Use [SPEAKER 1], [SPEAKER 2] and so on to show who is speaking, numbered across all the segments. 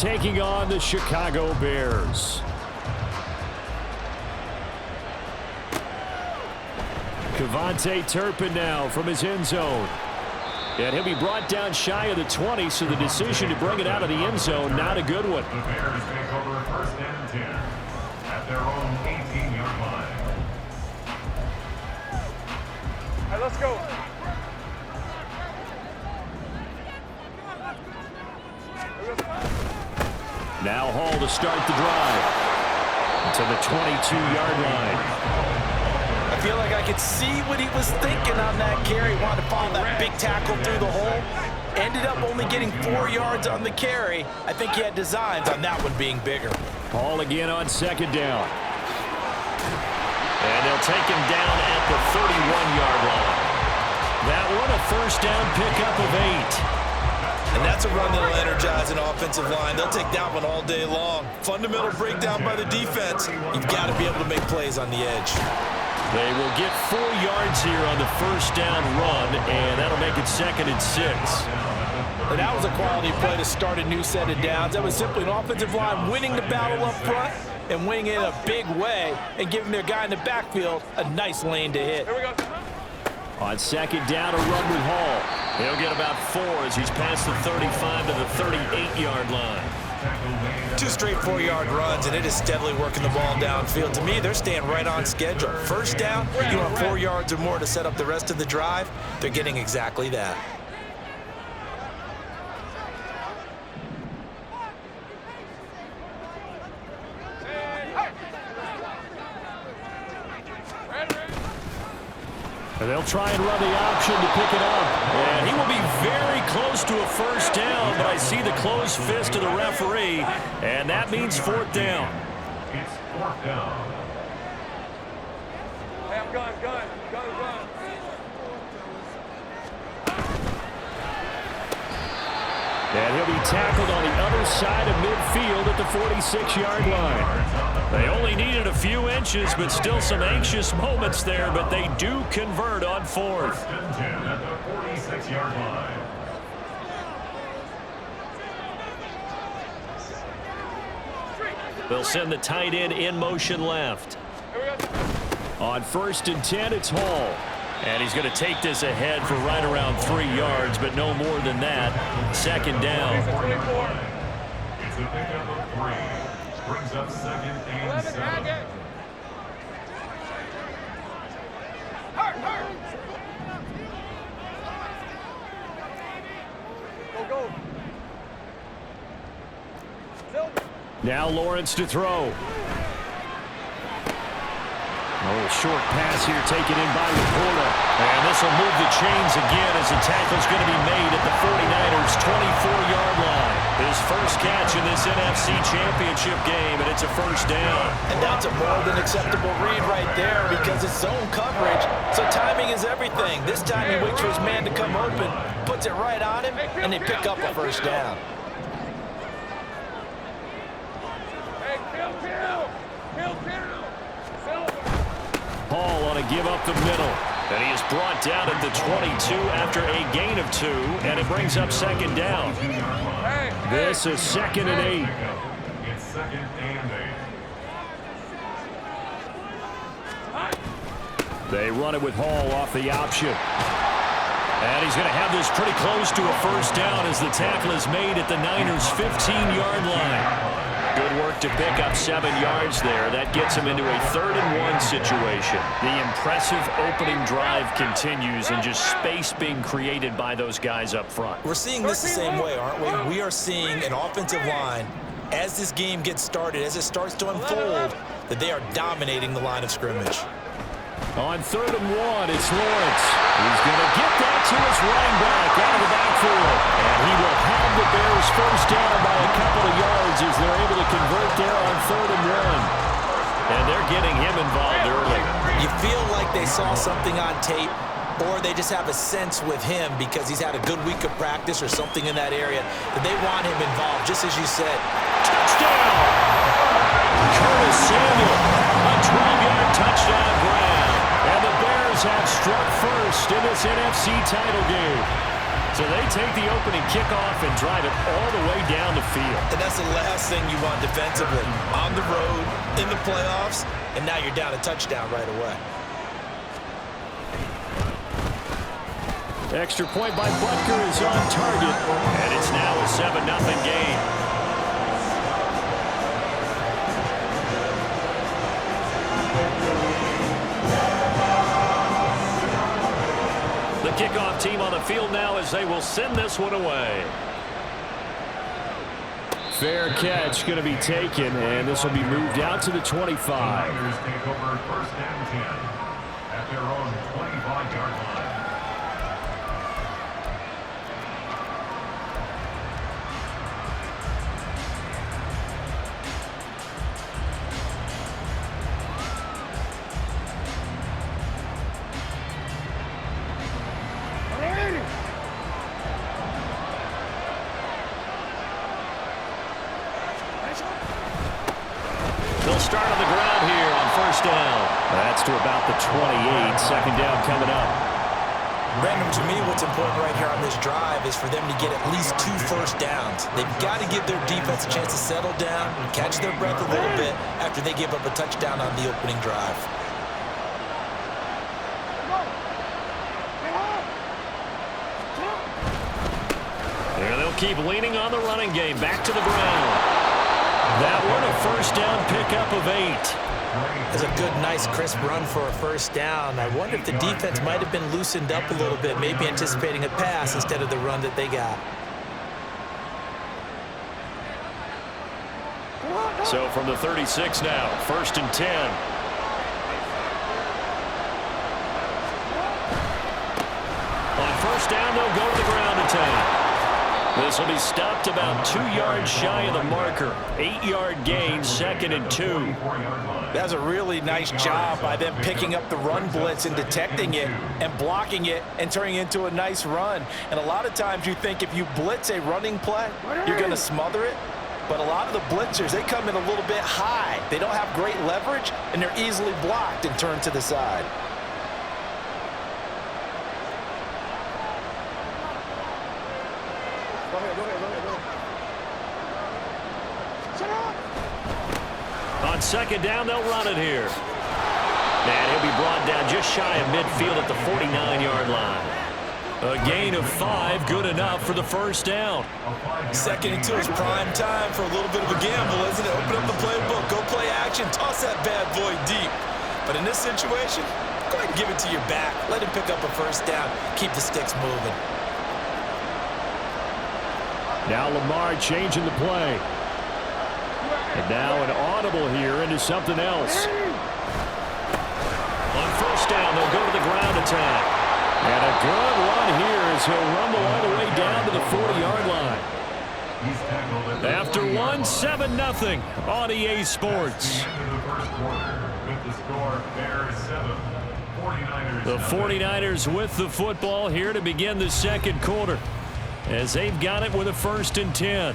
[SPEAKER 1] taking on the Chicago Bears. Kevontae Turpin now from his end zone. And he'll be brought down shy of the 20, so the decision to bring it out of the end zone, not a good one.
[SPEAKER 2] The Bears take over first and 10 at their own 18-yard line.
[SPEAKER 3] All right, let's go.
[SPEAKER 1] Now Hall to start the drive to the 22-yard line.
[SPEAKER 4] I feel like I could see what he was thinking on that carry. Wanted to follow that big tackle through the hole. Ended up only getting 4 yards on the carry. I think he had designs on that one being bigger.
[SPEAKER 1] Hall again on second down. And they'll take him down at the 31-yard line. That one a first down pickup of 8.
[SPEAKER 4] And that's a run that'll energize an offensive line. They'll take that one all day long. Fundamental breakdown by the defense. You've got to be able to make plays on the edge.
[SPEAKER 1] They will get 4 yards here on the first down run, and that'll make it 2nd and 6.
[SPEAKER 4] And that was a quality play to start a new set of downs. That was simply an offensive line winning the battle up front and winning it in a big way and giving their guy in the backfield a nice lane to hit.
[SPEAKER 3] Here we go.
[SPEAKER 1] On second down, a run with Hall. He'll get about 4 as he's past the 35 to the 38-yard line.
[SPEAKER 4] 2 straight 4-yard runs, and it is steadily working the ball downfield. To me, they're staying right on schedule. First down, you want 4 yards or more to set up the rest of the drive. They're getting exactly that.
[SPEAKER 1] And they'll try and run the option to pick it up. And he will be very close to a first down, but I see the closed fist of the referee, and that means 4th down.
[SPEAKER 2] It's 4th down.
[SPEAKER 3] Hey, I'm gun.
[SPEAKER 1] And he'll be tackled on the other side of midfield at the 46-yard line. They only needed a few inches, but still some anxious moments there, but they do convert on 4th.
[SPEAKER 2] First and 10 at the 46-yard line.
[SPEAKER 1] They'll send the tight end in motion left. On 1st and 10, it's Hall. And he's going to take this ahead for right around 3 yards, but no more than that. 2nd down.
[SPEAKER 2] It's a pickup of 3. Brings up 2nd and 7.
[SPEAKER 3] Go.
[SPEAKER 1] Now Lawrence to throw. A little short pass here taken in by Laporta. And this will move the chains again as the tackle's going to be made at the 49ers' 24-yard line. His first catch in this NFC Championship game, and it's a first down.
[SPEAKER 4] And that's a more than acceptable read right there because it's zone coverage, so timing is everything. This time he waits for his man to come open, puts it right on him, and they pick up a first down.
[SPEAKER 3] Hey, kill.
[SPEAKER 1] Hall on a give up the middle. And he is brought down at the 22 after a gain of 2, and it brings up 2nd down. This is 2nd and 8.
[SPEAKER 2] It's 2nd and 8.
[SPEAKER 1] They run it with Hall off the option. And he's going to have this pretty close to a first down as the tackle is made at the Niners' 15-yard line. Good work to pick up 7 yards there. That gets him into a 3rd and 1 situation. The impressive opening drive continues and just space being created by those guys up front.
[SPEAKER 4] We're seeing this the same way, aren't we? We are seeing an offensive line, as this game gets started, as it starts to unfold, that they are dominating the line of scrimmage.
[SPEAKER 1] On 3rd and 1, it's Lawrence. He's going to get that to his running back out of the backfield. And he will have the Bears first down by a couple of yards as they're able to convert there on 3rd and 1. And they're getting him involved early.
[SPEAKER 4] You feel like they saw something on tape, or they just have a sense with him because he's had a good week of practice or something in that area that they want him involved, just as you said.
[SPEAKER 1] Touchdown! Curtis Samuel, a 12-yard touchdown grab. And the Bears have struck first in this NFC title game. So they take the opening kickoff and drive it all the way down the field.
[SPEAKER 4] And that's the last thing you want defensively. On the road, in the playoffs, and now you're down a touchdown right away.
[SPEAKER 1] Extra point by Butker is on target, and it's now a 7-0 game. The kickoff team on the field now as they will send this one away. Fair catch going to be taken, and this will be moved out to the 25.
[SPEAKER 2] Niners take over first and 10 at their own 25-yard line.
[SPEAKER 1] They'll start on the ground here on first down. That's to about the 28. Second down coming up.
[SPEAKER 4] Brandon, to me, what's important right here on this drive is for them to get at least 2 first downs. They've got to give their defense a chance to settle down, catch their breath a little bit after they give up a touchdown on the opening drive.
[SPEAKER 1] There they'll keep leaning on the running game. Back to the ground. That one a first down pickup of 8.
[SPEAKER 4] It's a good, nice, crisp run for a first down. I wonder if the defense might have been loosened up a little bit, maybe anticipating a pass instead of the run that they got.
[SPEAKER 1] So from the 36 now, first and 10. On first down, they'll go to the ground attack. This will be stopped about 2 yards shy of the marker. 8-yard gain, second and 2.
[SPEAKER 4] That's a really nice job by them picking up the run blitz and detecting it and blocking it and turning it into a nice run. And a lot of times you think if you blitz a running play, you're going to smother it. But a lot of the blitzers, they come in a little bit high. They don't have great leverage, and they're easily blocked and turned to the side.
[SPEAKER 1] On second down, they'll run it here. And he'll be brought down just shy of midfield at the 49-yard line. A gain of 5, good enough for the first down.
[SPEAKER 4] Second and 2 is prime time for a little bit of a gamble, isn't it? Open up the playbook, go play action, toss that bad boy deep. But in this situation, go ahead and give it to your back. Let him pick up a first down. Keep the sticks moving.
[SPEAKER 1] Now Lamar changing the play. And now an audible here into something else. On first down, they'll go to the ground attack. And a good run here as he'll rumble all the way down to the 40-yard line. After one, 7-0 on EA Sports. The 49ers with the football here to begin the second quarter, as they've got it with a first and 10.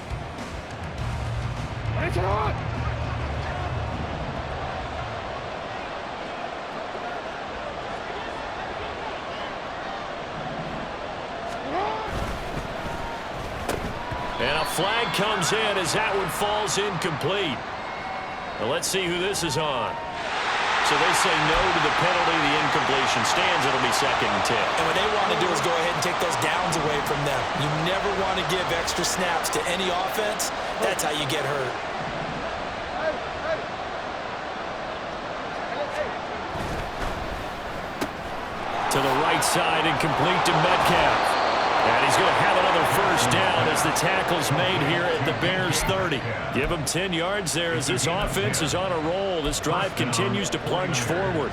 [SPEAKER 1] And a flag comes in as that one falls incomplete. Well, let's see who this is on. So they say no to the penalty. The incompletion stands. It'll be second and 10.
[SPEAKER 4] And what they want to do is go ahead and take those downs away from them. You never want to give extra snaps to any offense. That's how you get hurt.
[SPEAKER 1] To the right side and complete to Metcalf. And he's going to have another first down as the tackle's made here at the Bears 30. Give him 10 yards there as this offense is on a roll. This drive continues to plunge forward.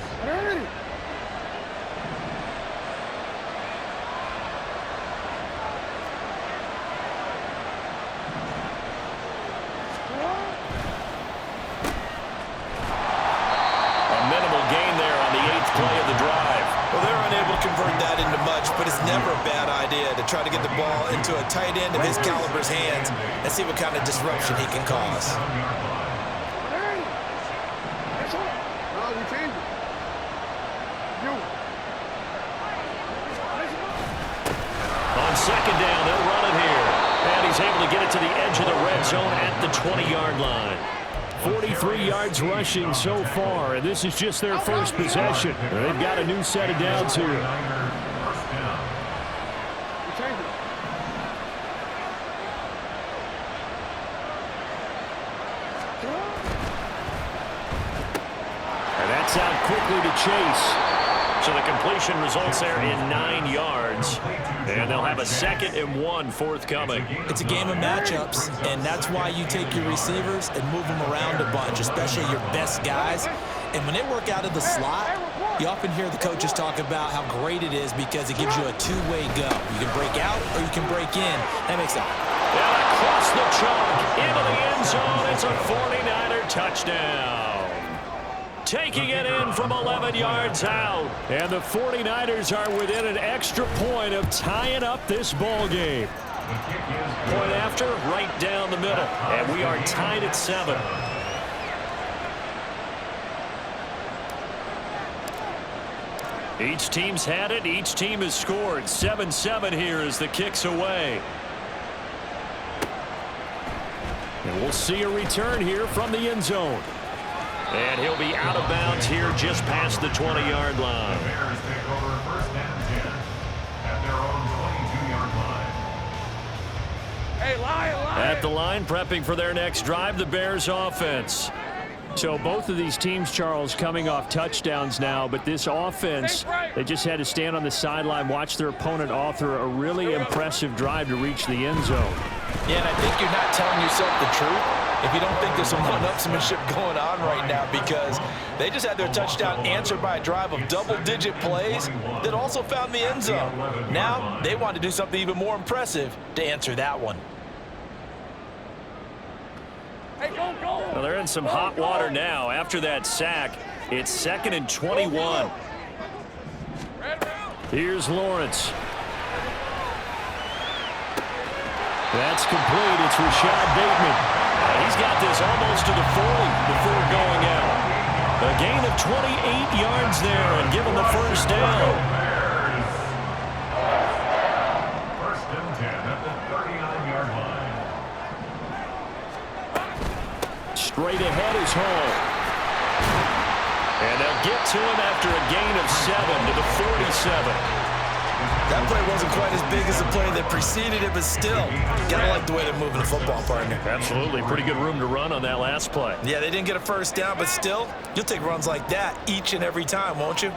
[SPEAKER 1] A minimal gain there on the 8th play of the drive.
[SPEAKER 4] Well, they're unable to convert that into much, but it's never a bad idea to try to get the ball into a tight end of his caliber's hands and see what kind of disruption he can cause.
[SPEAKER 1] On second down. They'll run it here. And he's able to get it to the edge of the red zone at the 20-yard line. 43 yards rushing so far, and this is just their first possession. They've got a new set of downs here. And that's out quickly to Chase. So the completion results there in 9 yards. And they'll have a 2nd and 1 forthcoming.
[SPEAKER 4] It's a game of matchups, and that's why you take your receivers and move them around a bunch, especially your best guys. And when they work out of the slot, you often hear the coaches talk about how great it is because it gives you a two-way go. You can break out or you can break in. That makes it.
[SPEAKER 1] And across the chalk into the end zone. It's a 49er touchdown. Taking it in from 11 yards out. And the 49ers are within an extra point of tying up this ball game. Point after, right down the middle. And we are tied at 7. Each team's had it. Each team has scored. 7-7 here as the kick's away. And we'll see a return here from the end zone. And he'll be out of bounds here just past the 20-yard line.
[SPEAKER 2] The Bears take over 1st and 10 at their own 22-yard line.
[SPEAKER 3] Hey, Lion.
[SPEAKER 1] At the line, prepping for their next drive, the Bears offense. So both of these teams, Charles, coming off touchdowns now, but this offense, they just had to stand on the sideline, watch their opponent author a really impressive drive to reach the end zone.
[SPEAKER 4] Yeah, and I think you're not telling yourself the truth if you don't think there's some one-upsmanship going on right now, because they just had their touchdown answered by a drive of double-digit plays that also found the end zone. Now they want to do something even more impressive to answer that one.
[SPEAKER 3] Hey, go.
[SPEAKER 1] Well, they're in some hot water now. After that sack, it's 2nd and 21. Here's Lawrence. That's complete. It's Rashad Bateman. He's got this almost to the 40 before going out. A gain of 28 yards there and give him the first down.
[SPEAKER 2] 1st and 10 at the 39-yard line.
[SPEAKER 1] Straight ahead is Hall. And they'll get to him after a gain of 7 to the 47.
[SPEAKER 4] That play wasn't quite as big as the play that preceded it, but still, gotta like the way they're moving the football, partner.
[SPEAKER 1] Absolutely. Pretty good room to run on that last play.
[SPEAKER 4] Yeah, they didn't get a first down, but still, you'll take runs like that each and every time, won't you?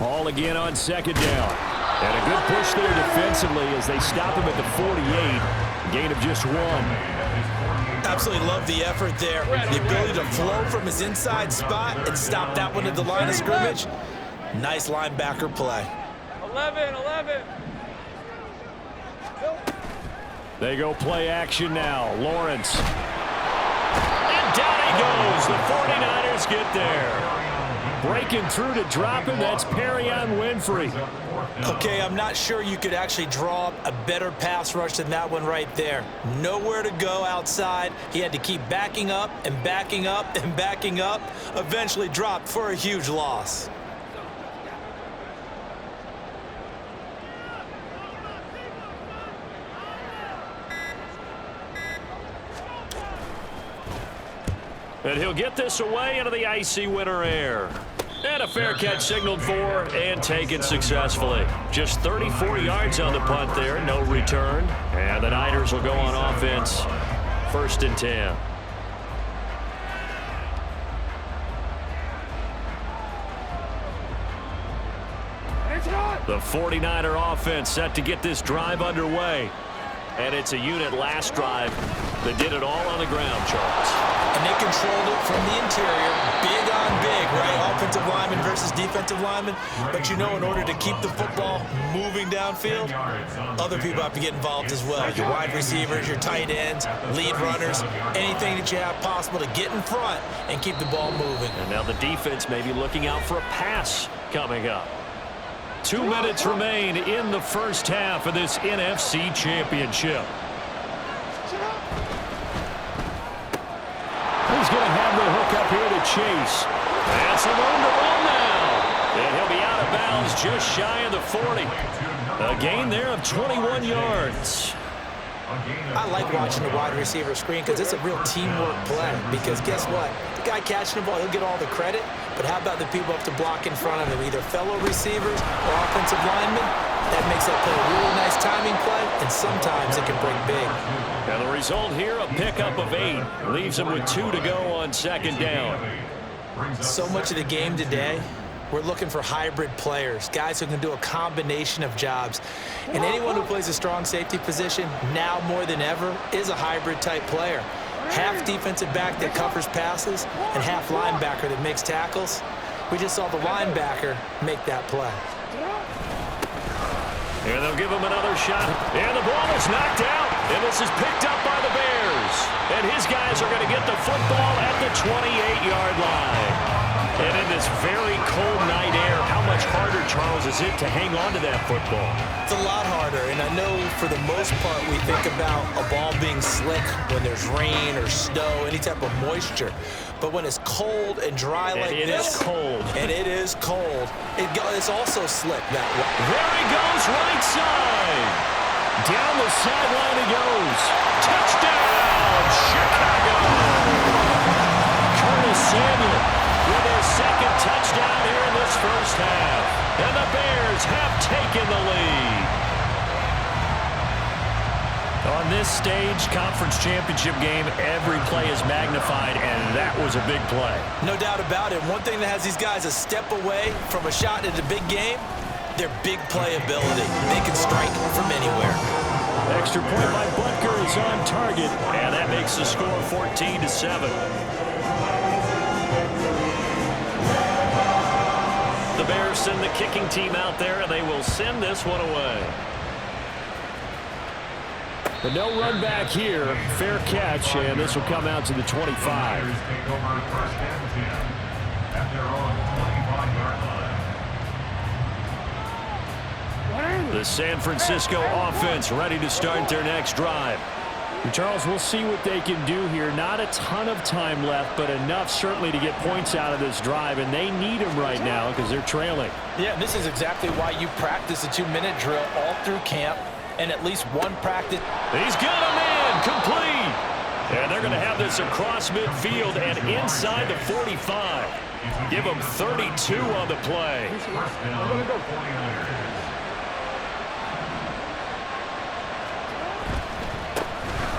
[SPEAKER 1] Hall again on 2nd down. And a good push there defensively as they stop him at the 48. Gain of just 1.
[SPEAKER 4] Absolutely love the effort there. The ability to flow from his inside spot and stop that one at the line of scrimmage. Nice linebacker play.
[SPEAKER 3] 11.
[SPEAKER 1] They go play action now. Lawrence. And down he goes. The 49ers get there. Breaking through to drop him. That's Perion Winfrey.
[SPEAKER 4] Okay, I'm not sure you could actually draw up a better pass rush than that one right there. Nowhere to go outside. He had to keep backing up and backing up and backing up. Eventually dropped for a huge loss.
[SPEAKER 1] And he'll get this away into the icy winter air. And a fair catch signaled for and taken successfully. Just 34 yards on the punt there, no return. And the Niners will go on offense, 1st and 10. The 49er offense set to get this drive underway. And it's a unit last drive that did it all on the ground, Charles.
[SPEAKER 4] And they controlled it from the interior, big on big, right? Offensive lineman versus defensive lineman. But you know, in order to keep the football moving downfield, other people have to get involved as well. Your wide receivers, your tight ends, lead runners, anything that you have possible to get in front and keep the ball moving.
[SPEAKER 1] And now the defense may be looking out for a pass coming up. 2 minutes remain in the first half of this NFC Championship. He's going to have the hook up here to Chase. That's a room to run now. And he'll be out of bounds inbounds just shy of the 40. A gain there of 21 yards.
[SPEAKER 4] I like watching the wide receiver screen because it's a real teamwork play. Because guess what? The guy catching the ball, he'll get all the credit. But how about the people up to block in front of him, either fellow receivers or offensive linemen? That makes that play a really nice timing play, and sometimes it can break big.
[SPEAKER 1] And the result here, a pickup of 8. Leaves him with 2 to go on second down.
[SPEAKER 4] So much of the game today, we're looking for hybrid players, guys who can do a combination of jobs. And anyone who plays a strong safety position, now more than ever, is a hybrid type player. Half defensive back that covers passes and half linebacker that makes tackles. We just saw the linebacker make that play.
[SPEAKER 1] And they'll give him another shot. And the ball is knocked out. And this is picked up by the Bears. And his guys are going to get the football at the 28-yard line. And in this very cold night air, how much harder, Charles, is it to hang on to that football?
[SPEAKER 4] It's a lot harder, and I know for the most part we think about a ball being slick when there's rain or snow, any type of moisture. But when it's cold and dry like this,
[SPEAKER 1] it is cold.
[SPEAKER 4] And it is cold, it's also slick that way.
[SPEAKER 1] There he goes, right side. Down the sideline he goes. Touchdown, Chicago. Curtis Samuel with his second touchdown here in this first half. And the Bears have taken the lead. On this stage, conference championship game, every play is magnified, and that was a big play.
[SPEAKER 4] No doubt about it. One thing that has these guys a step away from a shot at the big game, their big play ability. They can strike from anywhere.
[SPEAKER 1] Extra point by Butker is on target, and that makes the score 14-7. The Bears send the kicking team out there, and they will send this one away. But no run back here. Fair catch, and this will come out to the 25.
[SPEAKER 2] Bears take over first and 10 at their own 25-yard line.
[SPEAKER 1] The San Francisco offense ready to start their next drive.
[SPEAKER 5] Charles, we'll see what they can do here. Not a ton of time left, but enough certainly to get points out of this drive, and they need them right now because they're trailing.
[SPEAKER 4] Yeah, this is exactly why you practice a 2-minute drill all through camp and at least one practice.
[SPEAKER 1] He's got a man complete. And they're going to have this across midfield and inside the 45. Give them 32 on the play.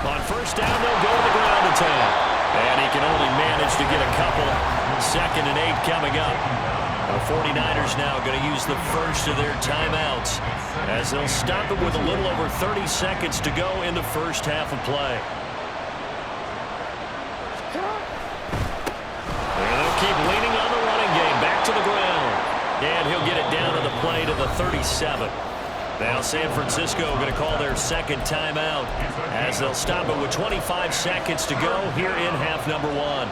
[SPEAKER 1] On first down, they'll go to the ground attack. And he can only manage to get a couple. 2nd and 8 coming up. The 49ers now going to use the first of their timeouts as they'll stop it with a little over 30 seconds to go in the first half of play. And they'll keep leaning on the running game. Back to the ground. And he'll get it down to the play to the 37. Now San Francisco going to call their second timeout as they'll stop it with 25 seconds to go here in half number 1.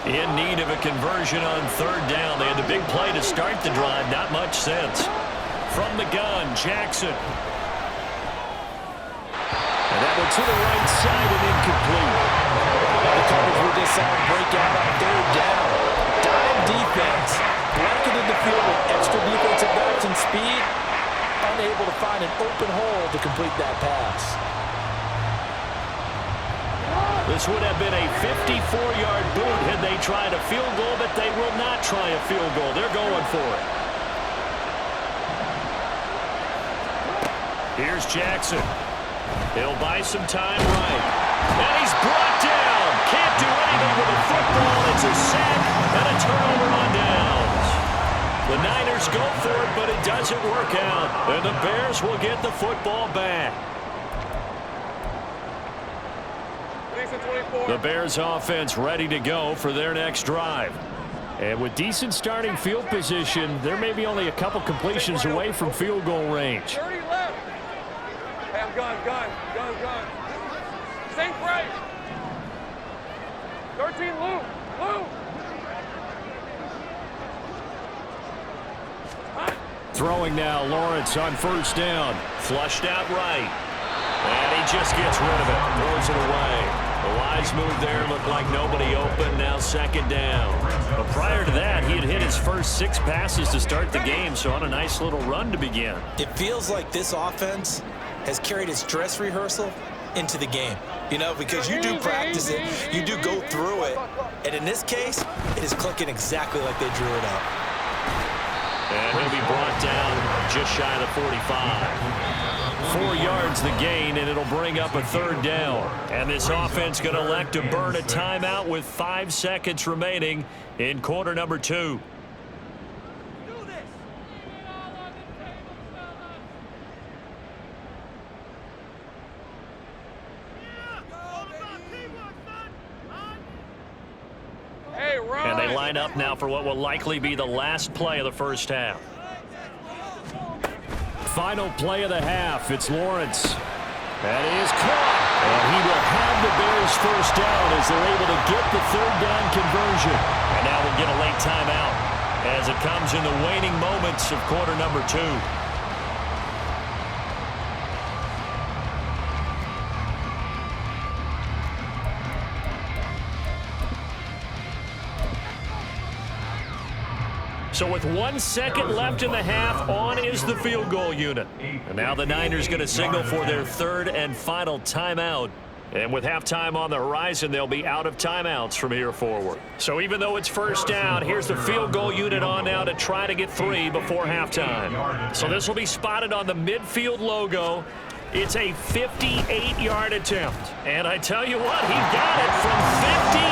[SPEAKER 1] In need of a conversion on 3rd down. They had the big play to start the drive. Not much sense. From the gun, Jackson. And that one to the right side and incomplete.
[SPEAKER 4] The coverage we just saw break out on 3rd down. Dime defense. Blanketed the field with extra defensive backs and speed. Unable to find an open hole to complete that pass.
[SPEAKER 1] This would have been a 54-yard boot had they tried a field goal, but they will not try a field goal. They're going for it. Here's Jackson. He'll buy some time right. And he's brought down. Can't do anything with the football. It's a sack and a turnover on downs. The Niners go for it, but it doesn't work out. And the Bears will get the football back. The Bears offense ready to go for their next drive.
[SPEAKER 5] And with decent starting field position, they're maybe only a couple completions away from field goal range.
[SPEAKER 3] 30 left. Hey, I'm gun. Sink right. 13 loop.
[SPEAKER 5] Throwing now, Lawrence on first down.
[SPEAKER 1] Flushed out right. And he just gets rid of it. Throws it away. The wise move there, looked like nobody open. Now second down.
[SPEAKER 5] But prior to that, he had hit his first 6 passes to start the game, so on a nice little run to begin.
[SPEAKER 4] It feels like this offense has carried its dress rehearsal into the game. You know, because you do practice it, you do go through it, and in this case, it is clicking exactly like they drew it up.
[SPEAKER 1] And he'll be brought down just shy of the 45.
[SPEAKER 5] 4 yards the gain, and it'll bring up a third down.
[SPEAKER 1] And this offense going to elect to burn a timeout with 5 seconds remaining in quarter number 2. And they line up now for what will likely be the last play of the first half.
[SPEAKER 5] Final play of the half. It's Lawrence. That is caught. And he will have the Bears first down as they're able to get the third down conversion.
[SPEAKER 1] And now we'll get a late timeout as it comes in the waning moments of quarter number 2. So with 1 second left in the half, on is the field goal unit. And now the Niners going to signal for their third and final timeout. And with halftime on the horizon, they'll be out of timeouts from here forward. So even though it's first down, here's the field goal unit on now to try to get 3 before halftime. So this will be spotted on the midfield logo. It's a 58-yard attempt. And I tell you what, he got it from 58.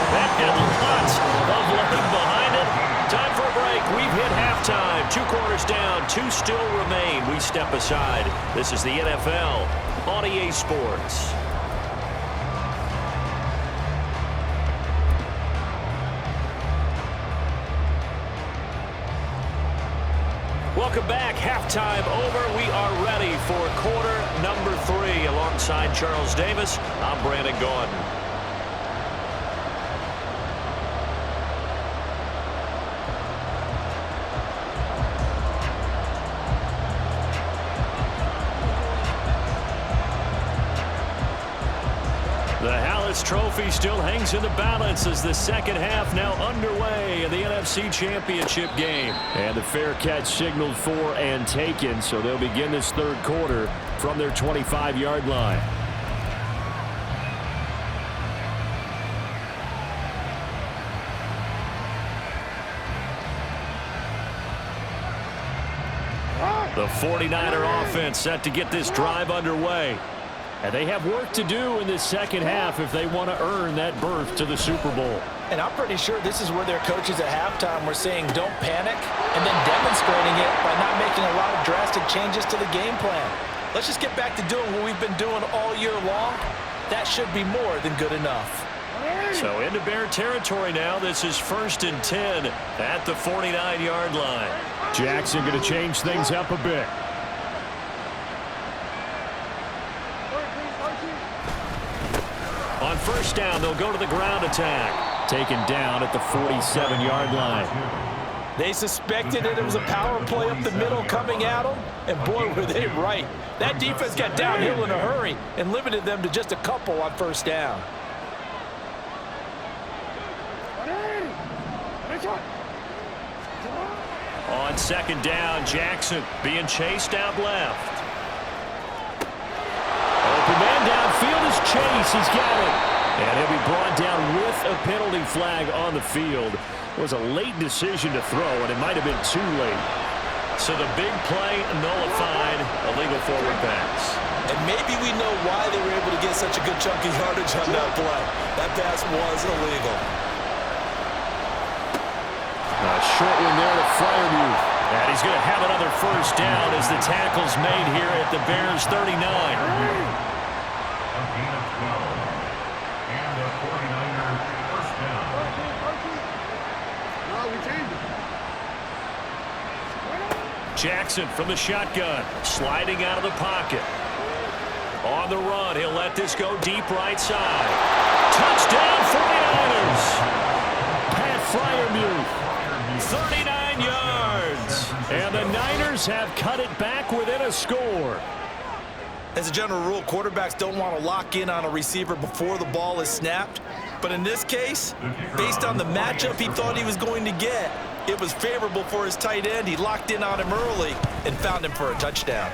[SPEAKER 1] That had lots of leg behind it. Time for a break. We've hit halftime. 2 quarters down. 2 still remain. We step aside. This is the NFL on EA Sports. Welcome back. Halftime over. We are ready for quarter number 3. Alongside Charles Davis, I'm Brandon Gaudin. The Hallis Trophy still hangs in the balance as the second half now underway in the NFC Championship game.
[SPEAKER 5] And the fair catch signaled for and taken, so they'll begin this third quarter from their 25-yard line.
[SPEAKER 1] The 49er offense set to get this drive underway.
[SPEAKER 5] And they have work to do in this second half if they want to earn that berth to the Super Bowl.
[SPEAKER 4] And I'm pretty sure this is where their coaches at halftime were saying don't panic and then demonstrating it by not making a lot of drastic changes to the game plan. Let's just get back to doing what we've been doing all year long. That should be more than good enough.
[SPEAKER 1] So into Bear territory now. This is 1st and 10 at the 49-yard line.
[SPEAKER 5] Jackson going to change things up a bit.
[SPEAKER 1] On first down, they'll go to the ground attack.
[SPEAKER 5] Taken down at the 47-yard line.
[SPEAKER 4] They suspected it was a power play up the middle coming at them, and boy, were they right. That defense got downhill in a hurry and limited them to just a couple on first down.
[SPEAKER 1] On second down, Jackson being chased out left.
[SPEAKER 5] Open man downfield is Chase. He's got it. And he'll be brought down with a penalty flag on the field. It was a late decision to throw, and it might have been too late.
[SPEAKER 1] So the big play nullified, a legal forward pass.
[SPEAKER 4] And maybe we know why they were able to get such a good chunk of yardage on that play. That pass was illegal.
[SPEAKER 5] A short one there to Fryermuth.
[SPEAKER 1] And he's going to have another first down as the tackle's made here at the Bears 39.
[SPEAKER 2] A gain of 12. And the 49ers first down.
[SPEAKER 1] Jackson from the shotgun, sliding out of the pocket. On the run, he'll let this go deep right side. Touchdown 49ers!
[SPEAKER 5] Pat Fryermuth.
[SPEAKER 1] 39 yards.
[SPEAKER 5] And the Niners have cut it back within a score.
[SPEAKER 4] As a general rule, quarterbacks don't want to lock in on a receiver before the ball is snapped. But in this case, based on the matchup he thought he was going to get, it was favorable for his tight end. He locked in on him early and found him for a touchdown.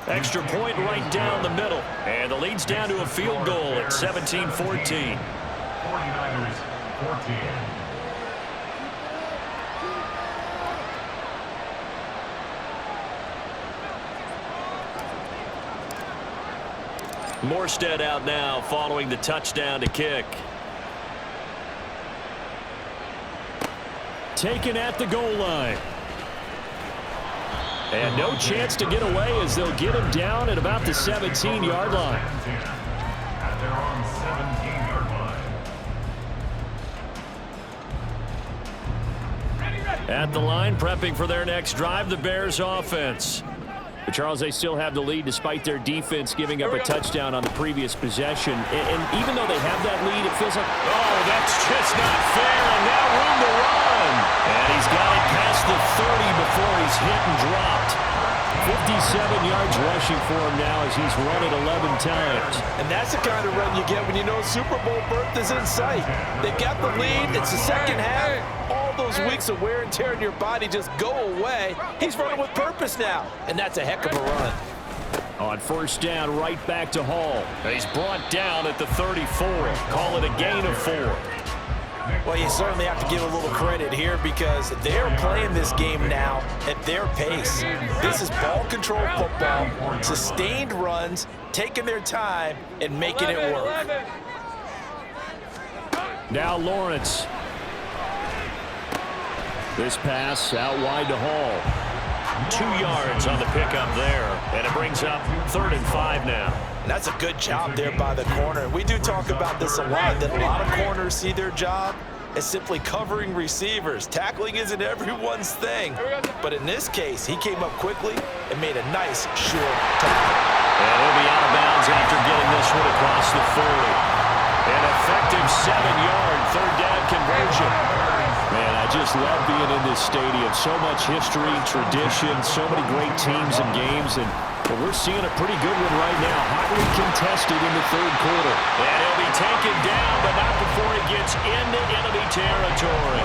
[SPEAKER 1] Extra point right down the middle. And the lead's down to a field goal at 17-14.
[SPEAKER 2] 49ers 14.
[SPEAKER 1] Morstead out now following the touchdown to kick.
[SPEAKER 5] Taken at the goal line. And no chance to get away as they'll get him down at about the 17-yard line.
[SPEAKER 2] At their own 17-yard line.
[SPEAKER 1] At the line, prepping for their next drive, the Bears offense.
[SPEAKER 5] But Charles, they still have the lead despite their defense giving up a touchdown on the previous possession. And even though they have that lead, it feels like,
[SPEAKER 1] oh, that's just not fair, and now room to run. And he's got it past the 30 before he's hit and dropped. 57 yards rushing for him now as he's run it 11 times.
[SPEAKER 4] And that's the kind of run you get when you know Super Bowl berth is in sight. They got the lead. It's the second half. All those weeks of wear and tear in your body just go away. He's running with purpose now, and that's a heck of a run.
[SPEAKER 5] On first down, right back to Hall.
[SPEAKER 1] He's brought down at the 34. Call it a gain of 4.
[SPEAKER 4] Well, you certainly have to give a little credit here because they're playing this game now at their pace. This is ball control football, sustained runs, taking their time and making it work.
[SPEAKER 5] Now Lawrence. This pass out wide to Hall.
[SPEAKER 1] 2 yards on the pickup there, and it brings up 3rd and 5 now.
[SPEAKER 4] And that's a good job there by the corner. We do talk about this a lot, that a lot of corners see their job as simply covering receivers. Tackling isn't everyone's thing. But in this case, he came up quickly and made a nice, short tackle.
[SPEAKER 1] And he'll be out of bounds after getting this one across the 40. An effective 7-yard third down conversion.
[SPEAKER 5] Man, I just love being in this stadium. So much history, tradition, so many great teams and games, and we're seeing a pretty good one right now. Hotly contested in the third quarter.
[SPEAKER 1] And he'll be taken down, but not before he gets into enemy territory.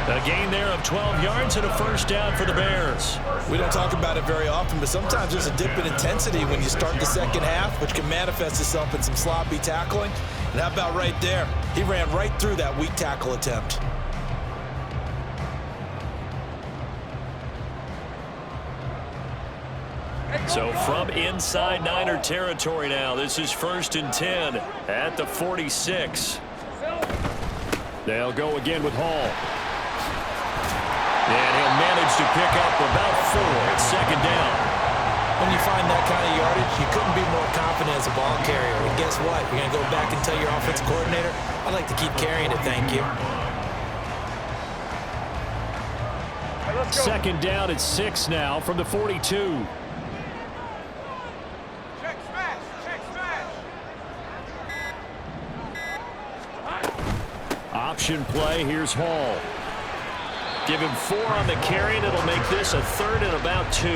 [SPEAKER 1] A gain there of 12 yards and a first down for the Bears.
[SPEAKER 4] We don't talk about it very often, but sometimes there's a dip in intensity when you start the second half, which can manifest itself in some sloppy tackling. And how about right there? He ran right through that weak tackle attempt.
[SPEAKER 1] So from inside Niner territory now, this is 1st and 10 at the 46.
[SPEAKER 5] They'll go again with Hall.
[SPEAKER 1] And he'll manage to pick up about 4 at 2nd down.
[SPEAKER 4] When you find that kind of yardage, you couldn't be more confident as a ball carrier. And guess what? You're going to go back and tell your offensive coordinator, I'd like to keep carrying it, thank you.
[SPEAKER 5] 2nd down at 6 now from the 42. Option play, here's Hall.
[SPEAKER 1] Give him 4 on the carry, and it'll make this a 3rd and about 2.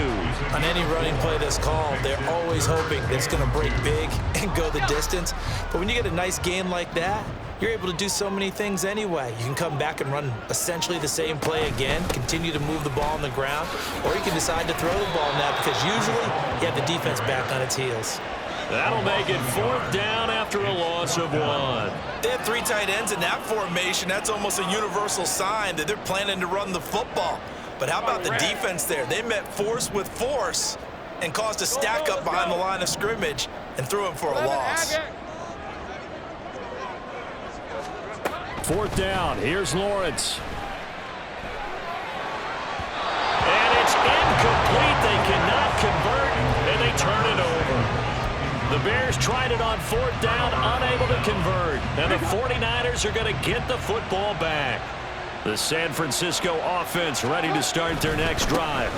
[SPEAKER 4] On any running play that's called, they're always hoping that it's going to break big and go the distance. But when you get a nice gain like that, you're able to do so many things anyway. You can come back and run essentially the same play again, continue to move the ball on the ground, or you can decide to throw the ball now because usually you have the defense back on its heels.
[SPEAKER 1] That'll make it 4th down after a loss of 1.
[SPEAKER 4] They had 3 tight ends in that formation. That's almost a universal sign that they're planning to run the football. But how about the defense there? They met force with force and caused a stack up behind the line of scrimmage and threw him for a loss.
[SPEAKER 5] 4th down, here's Lawrence.
[SPEAKER 1] And it's incomplete. They cannot convert, and they turn it over. The Bears tried it on 4th down, unable to convert. And the 49ers are going to get the football back. The San Francisco offense ready to start their next drive.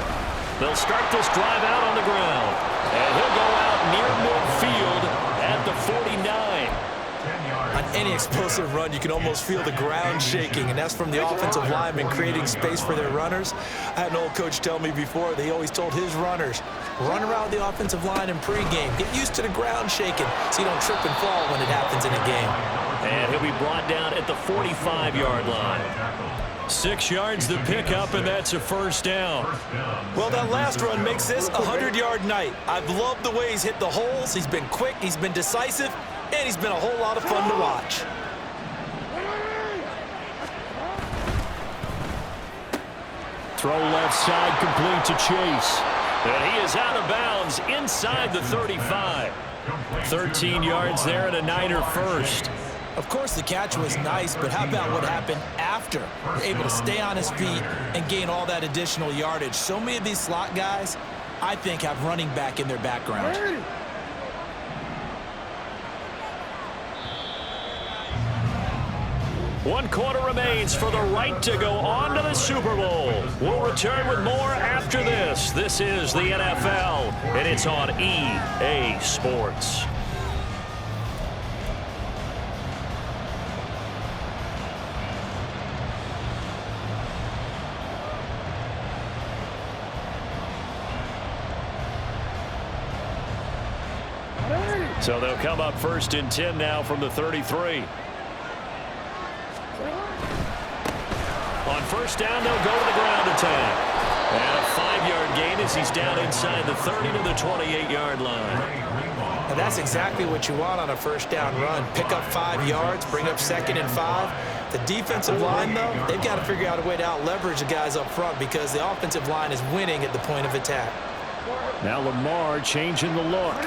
[SPEAKER 1] They'll start this drive out on the ground. And he'll go out near midfield at the 49.
[SPEAKER 4] On any explosive run, you can almost feel the ground shaking, and that's from the offensive linemen creating space for their runners. I had an old coach tell me before, they always told his runners, run around the offensive line in pregame. Get used to the ground shaking so you don't trip and fall when it happens in a game.
[SPEAKER 1] And he'll be brought down at the 45-yard line. 6 yards the pickup, and that's a first down.
[SPEAKER 4] Well, that last run makes this a 100-yard night. I've loved the way he's hit the holes. He's been quick, he's been decisive, and he's been a whole lot of fun to watch.
[SPEAKER 1] Throw left side, complete to Chase. And he is out of bounds inside the 35. 13 yards there and a Niner first.
[SPEAKER 4] Of course, the catch was nice, but how about what happened after? Able to stay on his feet and gain all that additional yardage. So many of these slot guys, I think, have running back in their background.
[SPEAKER 1] One quarter remains for the right to go on to the Super Bowl. We'll return with more after this. This is the NFL, and it's on EA Sports. So they'll come up first and 10 now from the 33. On first down, they'll go to the ground attack. And a 5-yard gain as he's down inside the 30 to the 28-yard line.
[SPEAKER 4] And that's exactly what you want on a first down run. Pick up 5 yards, bring up 2nd and 5. The defensive line, though, they've got to figure out a way to out-leverage the guys up front because the offensive line is winning at the point of attack.
[SPEAKER 1] Now Lamar changing the look.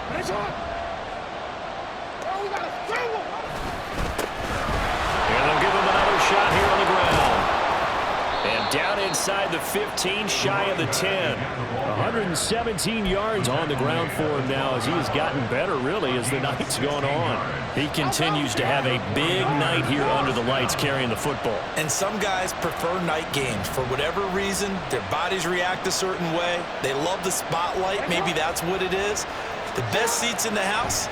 [SPEAKER 1] And they'll give him another shot here on the ground. And down inside the 15, shy of the 10. 117 yards on the ground for him now as he has gotten better, really, as the night's gone on. He continues to have a big night here under the lights carrying the football.
[SPEAKER 4] And some guys prefer night games. For whatever reason, their bodies react a certain way. They love the spotlight. Maybe that's what it is. The best seats in the house,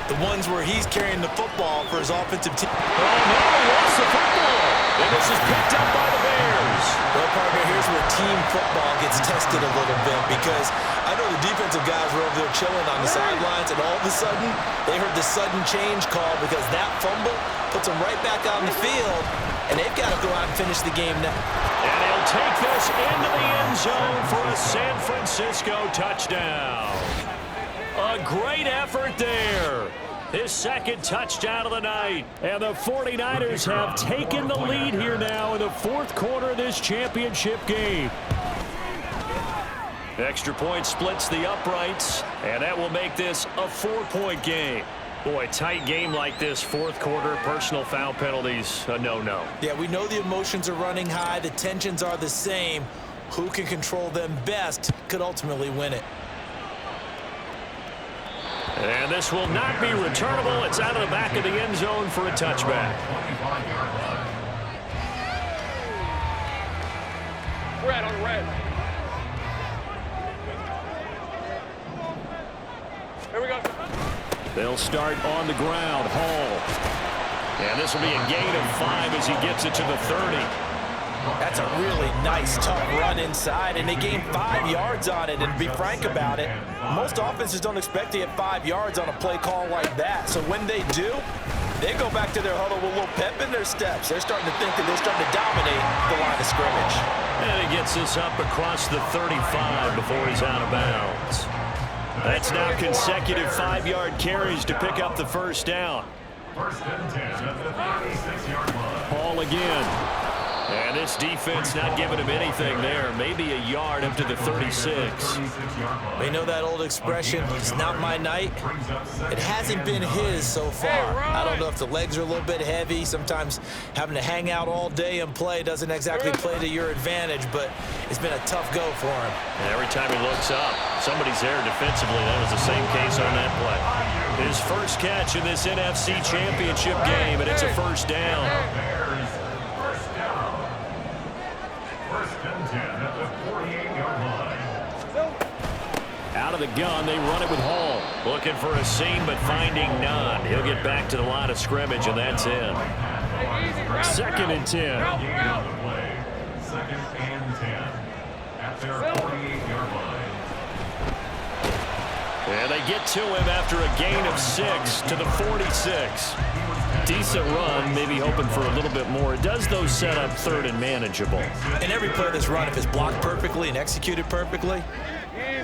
[SPEAKER 4] the ones where he's carrying the football for his offensive team.
[SPEAKER 1] Oh, no, he lost the football. And this is picked up by the Bears.
[SPEAKER 4] Well, partner, here's where team football gets tested a little bit because I know the defensive guys were over there chilling on the sidelines, and all of a sudden, they heard the sudden change call because that fumble puts them right back on the field, and they've got to go out and finish the game now.
[SPEAKER 1] And they'll take this into the end zone for a San Francisco touchdown. A great effort there. His second touchdown of the night. And the 49ers have taken the lead here now in the fourth quarter of this championship game. Extra point splits the uprights, and that will make this a 4-point game. Boy, tight game like this, fourth quarter, personal foul penalties, a no-no.
[SPEAKER 4] Yeah, we know the emotions are running high. The tensions are the same. Who can control them best could ultimately win it.
[SPEAKER 1] And this will not be returnable. It's out of the back of the end zone for a touchback.
[SPEAKER 3] Red on red. Here we go.
[SPEAKER 1] They'll start on the ground. Hall. And this will be a gain of 5 as he gets it to the 30.
[SPEAKER 4] That's a really nice, tough run inside, and they gained 5 yards on it. And to be frank about it, most offenses don't expect to get 5 yards on a play call like that. So when they do, they go back to their huddle with a little pep in their steps. They're starting to think that they're starting to dominate the line of scrimmage.
[SPEAKER 1] And he gets this up across the 35 before he's out of bounds. That's now consecutive 5-yard carries to pick up the first down.
[SPEAKER 2] First and 10 at the 36-yard line.
[SPEAKER 1] Hall again. And this defense not giving him anything there. Maybe a yard up to the 36.
[SPEAKER 4] We know that old expression, it's not my night. It hasn't been his so far. I don't know if the legs are a little bit heavy. Sometimes having to hang out all day and play doesn't exactly play to your advantage, but it's been a tough go for him.
[SPEAKER 1] And every time he looks up, somebody's there defensively. That was the same case on that play. His first catch in this NFC Championship game, and it's a first down.
[SPEAKER 2] First and 10 at the 48-yard line.
[SPEAKER 1] Out
[SPEAKER 5] of the gun. They run it with Hall.
[SPEAKER 1] Looking for a seam, but finding none. He'll get back to the line of scrimmage, and that's in.
[SPEAKER 5] 2nd and 10.
[SPEAKER 2] Play. 2nd and 10 at their 48-yard line.
[SPEAKER 1] And they get to him after a gain of 6 to the 46. Decent run, maybe hoping for a little bit more. It does, though, set up 3rd and manageable.
[SPEAKER 4] And every play of this run, if it's blocked perfectly and executed perfectly,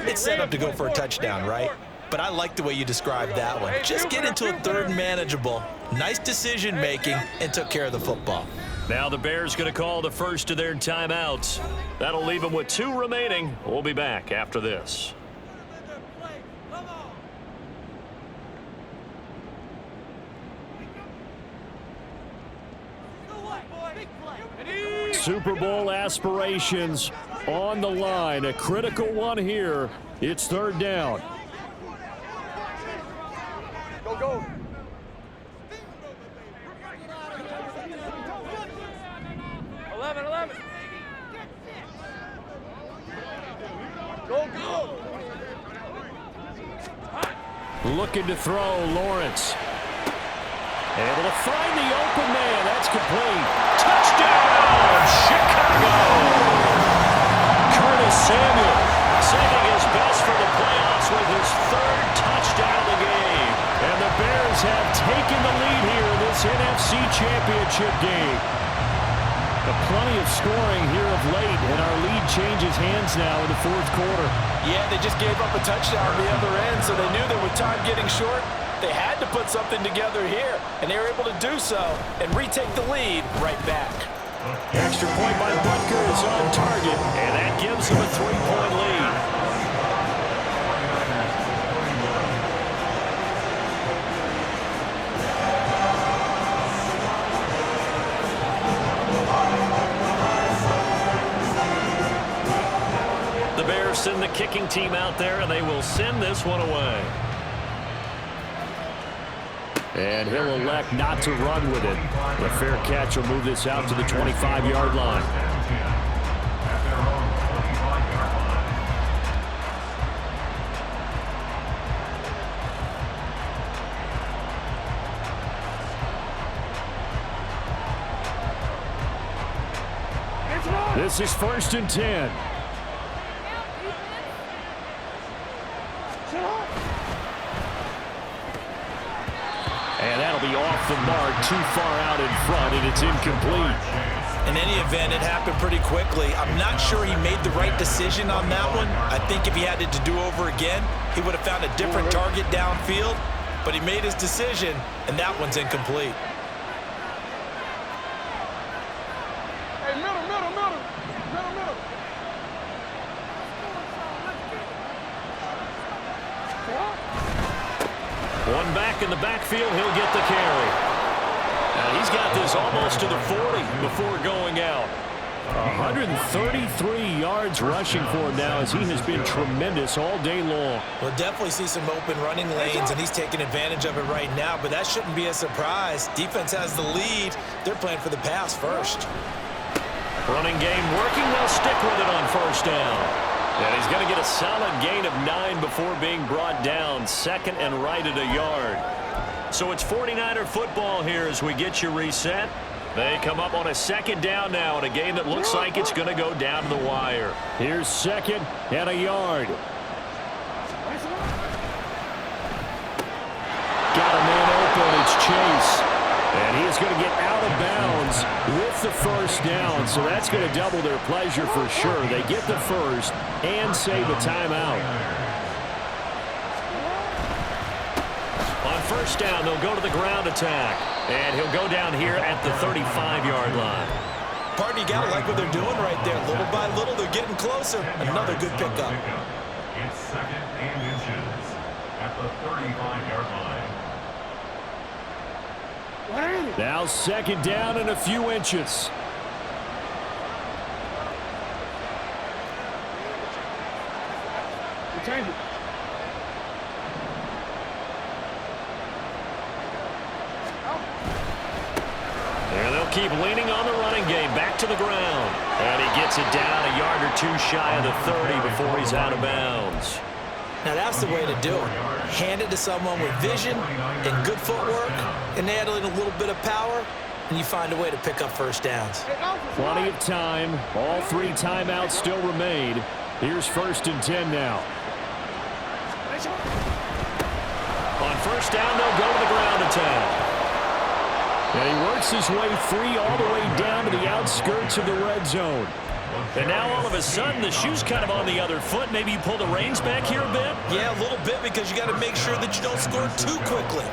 [SPEAKER 4] it's set up to go for a touchdown, right? But I like the way you described that one. Just get into a 3rd and manageable, nice decision-making, and took care of the football.
[SPEAKER 1] Now the Bears going to call the first of their timeouts. That'll leave them with 2 remaining. We'll be back after this.
[SPEAKER 5] Super Bowl aspirations on the line. A critical one here. It's 3rd down.
[SPEAKER 3] Go, go. Go, go.
[SPEAKER 5] Looking to throw, Lawrence. Able to find the open man. That's complete.
[SPEAKER 1] Touchdown, Chicago! Curtis Samuel saving his best for the playoffs with his 3rd touchdown of the game.
[SPEAKER 5] And the Bears have taken the lead here in this NFC Championship game. Plenty of scoring here of late, and our lead changes hands now in the 4th quarter.
[SPEAKER 4] Yeah, they just gave up a touchdown on the other end, so they knew that with time getting short, they had to put something together here, and they were able to do so and retake the lead right back.
[SPEAKER 5] Extra point by Butker is on target,
[SPEAKER 1] And that gives them a 3-point lead. The Bears send the kicking team out there, and they will send this one away.
[SPEAKER 5] and he'll elect not to run with it. The fair catch will move this out to the 25-yard line. This is 1st and 10. And that'll be off the mark, too far out in front, and it's incomplete.
[SPEAKER 4] In any event, it happened pretty quickly. I'm not sure he made the right decision on that one. I think if he had it to do over again, he would have found a different target downfield, but he made his decision, and that one's incomplete.
[SPEAKER 1] One back in the backfield, he'll get the carry. Now he's got this almost to the 40 before going out.
[SPEAKER 5] 133 yards rushing for him now, as he has been tremendous all day long.
[SPEAKER 4] We'll definitely see some open running lanes, and he's taking advantage of it right now, but that shouldn't be a surprise. Defense has the lead. They're playing for the pass first.
[SPEAKER 1] Running game working. They'll stick with it on 1st down. And he's going to get a solid gain of 9 before being brought down. Second and right at a yard. So it's 49er football here as we get you reset. They come up on a 2nd down now in a game that looks like it's going to go down to the wire.
[SPEAKER 5] Here's 2nd and a yard. Got a man open. It's Chase. And he's going to get out of bounds with the 1st down, so that's going to double their pleasure for sure. They get the 1st and save a timeout.
[SPEAKER 1] On 1st down, they'll go to the ground attack. And he'll go down here at the 35-yard line.
[SPEAKER 4] Partner, you got to like what they're doing right there. Little by little, they're getting closer. Another good pickup.
[SPEAKER 2] It's 2nd and inches at the 35-yard line.
[SPEAKER 5] Now 2nd down and a few inches.
[SPEAKER 1] And they'll keep leaning on the running game. Back to the ground. And he gets it down a yard or two shy of the 30 before he's out of bounds.
[SPEAKER 4] Now that's the way to do it. Hand it to someone with vision and good footwork, and add in a little bit of power, and you find a way to pick up first downs.
[SPEAKER 5] Plenty of time. All 3 timeouts still remain. Here's 1st and 10 now.
[SPEAKER 1] On first down, they'll go to the ground attack.
[SPEAKER 5] And he works his way free all the way down to the outskirts of the red zone.
[SPEAKER 1] And now all of a sudden, the shoe's kind of on the other foot. Maybe you pull the reins back here a bit?
[SPEAKER 4] Yeah, a little bit, because you got to make sure that you don't score too quickly.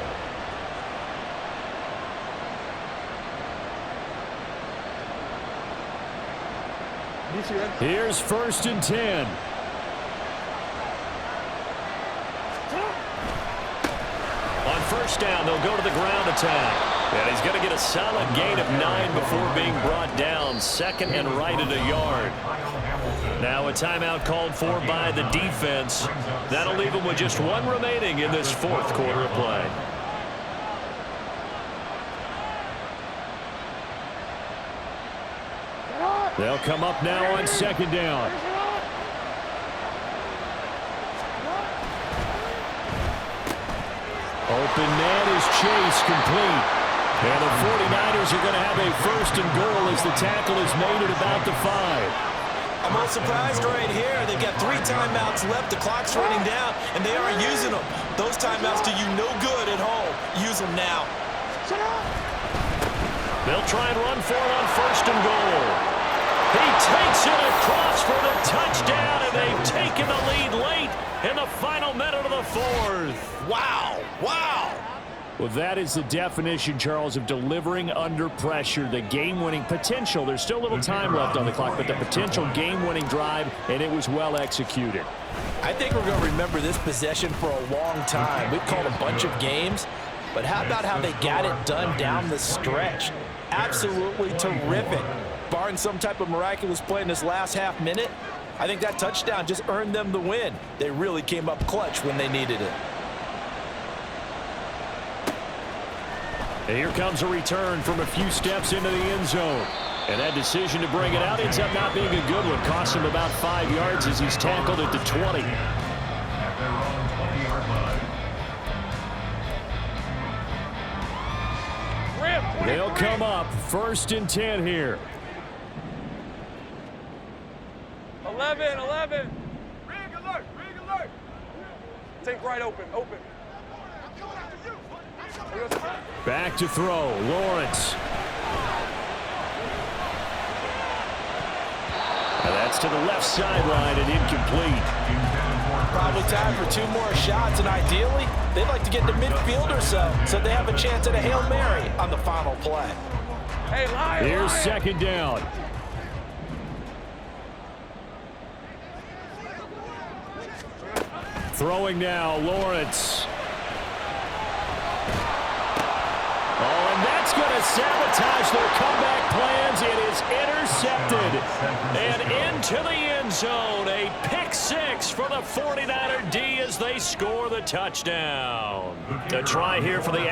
[SPEAKER 5] Here's 1st and 10.
[SPEAKER 1] On first down, they'll go to the ground attack. And he's going to get a solid gain of 9 before being brought down. 2nd and right at a yard. Now a timeout called for by the defense. That'll leave him with just 1 remaining in this 4th quarter of play.
[SPEAKER 5] They'll come up now on 2nd down. Open man is Chase, complete. And the 49ers are going to have a 1st and goal as the tackle is made at about the 5.
[SPEAKER 4] I'm all surprised right here. They've got 3 timeouts left. The clock's running down, and they aren't using them. Those timeouts do you no good at home. Use them now.
[SPEAKER 1] They'll try and run for it on 1st and goal. He takes it across for the touchdown, and they've taken the lead late in the final minute of the 4th.
[SPEAKER 4] Wow. Wow.
[SPEAKER 5] Well, that is the definition, Charles, of delivering under pressure. The game-winning potential. There's still a little time left on the clock, but the potential game-winning drive, and it was well executed.
[SPEAKER 4] I think we're going to remember this possession for a long time. We've called a bunch of games, but how about how they got it done down the stretch? Absolutely terrific. Barring some type of miraculous play in this last half minute, I think that touchdown just earned them the win. They really came up clutch when they needed it.
[SPEAKER 5] And here comes a return from a few steps into the end zone. And that decision to bring it out ends up not being a good one. Costs him about 5 yards as he's tackled at the 20.
[SPEAKER 2] At their own 20-yard line.
[SPEAKER 5] They'll come up 1st and 10 here.
[SPEAKER 3] 11. Rig alert. Take right open.
[SPEAKER 5] Back to throw. Lawrence. And that's to the left sideline and incomplete.
[SPEAKER 4] Probably time for 2 more shots, and ideally, they'd like to get to midfield or so they have a chance at a Hail Mary on the final play.
[SPEAKER 3] Hey, liar,
[SPEAKER 5] Here's
[SPEAKER 3] liar.
[SPEAKER 5] 2nd down. Throwing now, Lawrence. Oh, and that's going to sabotage their comeback plans. It is intercepted. And into the end zone. A pick 6 for the 49er D as they score the touchdown. A try here for the